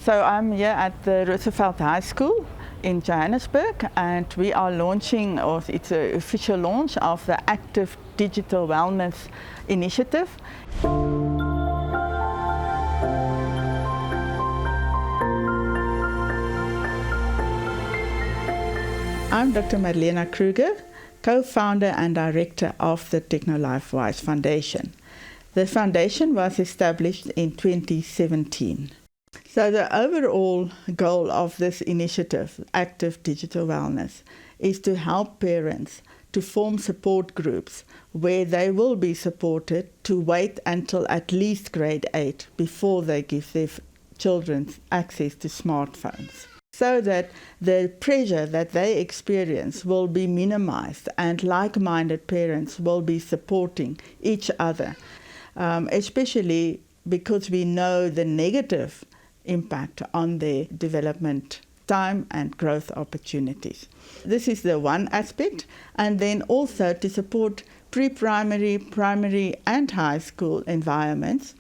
So I'm here at the Roosevelt High School in Johannesburg, and we are launching, or it's an official launch of the Active Digital Wellness Initiative. I'm Dr. Madlena Kruger, co-founder and director of the TechnoLife Wise Foundation. The foundation was established in 2017. So the overall goal of this initiative, Active Digital Wellness, is to help parents to form support groups where they will be supported to wait until at least grade 8 before they give their children access to smartphones, so that the pressure that they experience will be minimized and like-minded parents will be supporting each other, especially because we know the negative impact on their development time and growth opportunities. This is the one aspect, and then also to support pre-primary, primary and high school environments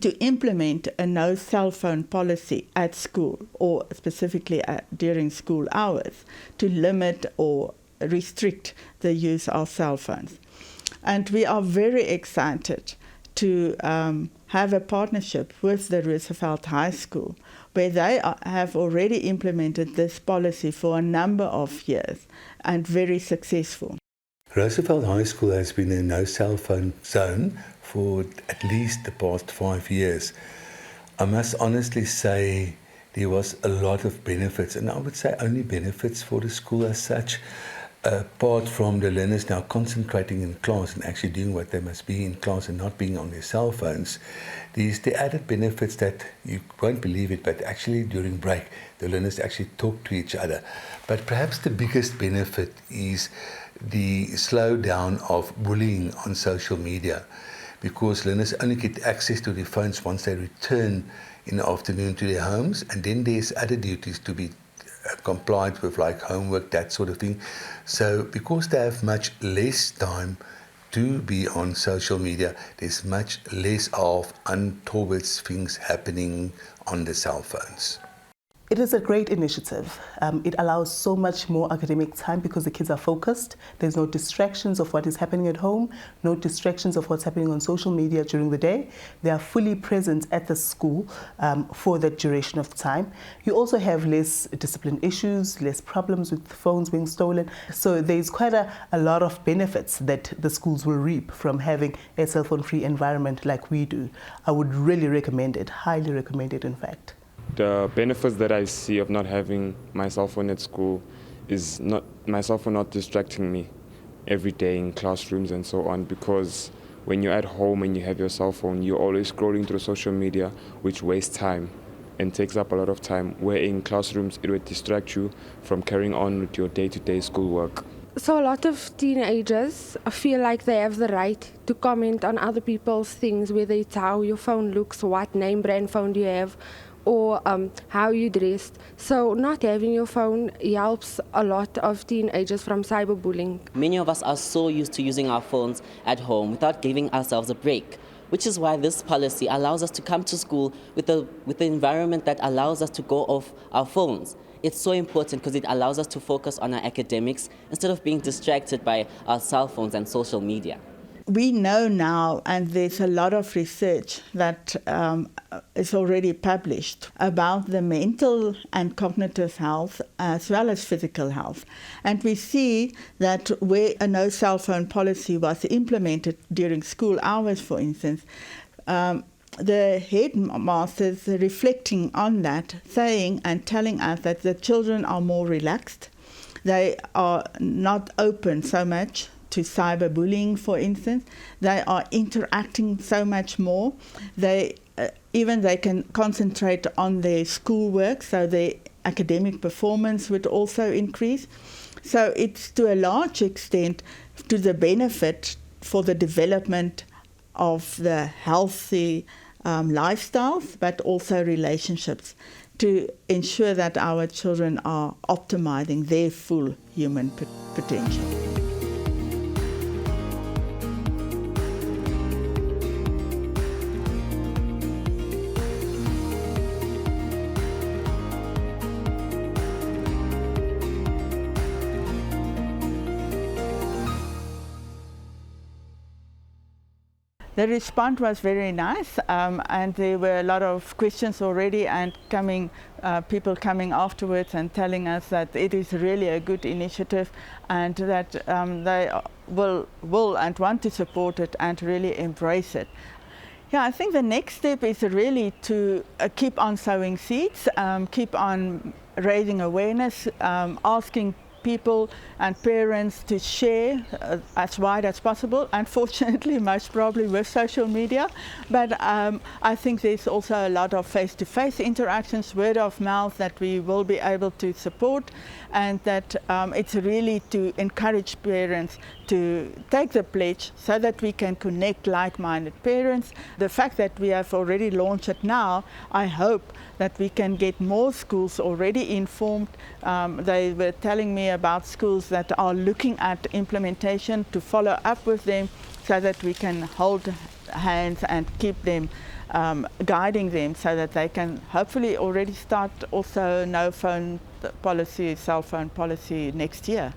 to implement a no cell phone policy at school, or specifically during school hours, to limit or restrict the use of cell phones. And we are very excited to have a partnership with the Roosevelt High School, where they have already implemented this policy for a number of years and very successful. Roosevelt High School has been a no cell phone zone for at least the past 5 years. I must honestly say there was a lot of benefits, and I would say only benefits for the school as such. Apart from the learners now concentrating in class and actually doing what they must be in class and not being on their cell phones, there's the added benefits that you won't believe it, but actually during break, the learners actually talk to each other. But perhaps the biggest benefit is the slowdown of bullying on social media, because learners only get access to their phones once they return in the afternoon to their homes, and then there's other duties to be complied with, like homework, that sort of thing. So because they have much less time to be on social media, there's much less of untoward things happening on the cell phones. It is a great initiative. It allows so much more academic time because the kids are focused. There's no distractions of what is happening at home, no distractions of what's happening on social media during the day. They are fully present at the school for that duration of time. You also have less discipline issues, less problems with phones being stolen. So there's quite a lot of benefits that the schools will reap from having a cell phone-free environment like we do. I would really recommend it, highly recommend it in fact. The benefits that I see of not having my cell phone at school is not my cell phone not distracting me every day in classrooms and so on, because when you're at home and you have your cell phone, you're always scrolling through social media, which wastes time and takes up a lot of time, where in classrooms it would distract you from carrying on with your day-to-day schoolwork. So a lot of teenagers feel like they have the right to comment on other people's things, whether it's how your phone looks, what name brand phone do you have, or how you dressed. So not having your phone helps a lot of teenagers from cyberbullying. Many of us are so used to using our phones at home without giving ourselves a break, which is why this policy allows us to come to school with the environment that allows us to go off our phones. It's so important because it allows us to focus on our academics instead of being distracted by our cell phones and social media. We know now, and there's a lot of research that is already published about the mental and cognitive health as well as physical health. And we see that where a no cell phone policy was implemented during school hours, for instance, the headmasters are reflecting on that, saying and telling us that the children are more relaxed. They are not open so much to cyberbullying, for instance. They are interacting so much more. They can concentrate on their schoolwork, so their academic performance would also increase. So it's to a large extent to the benefit for the development of the healthy lifestyles, but also relationships, to ensure that our children are optimizing their full human potential. The response was very nice, and there were a lot of questions already, and people coming afterwards and telling us that it is really a good initiative, and that they will and want to support it and really embrace it. Yeah, I think the next step is really to keep on sowing seeds, keep on raising awareness, asking people and parents to share as wide as possible. Unfortunately, most probably with social media, but I think there's also a lot of face-to-face interactions, word of mouth that we will be able to support, and that it's really to encourage parents to take the pledge so that we can connect like-minded parents. The fact that we have already launched it now, I hope that we can get more schools already informed. They were telling me about schools that are looking at implementation, to follow up with them so that we can hold hands and keep them guiding them so that they can hopefully already start also no phone policy, cell phone policy next year.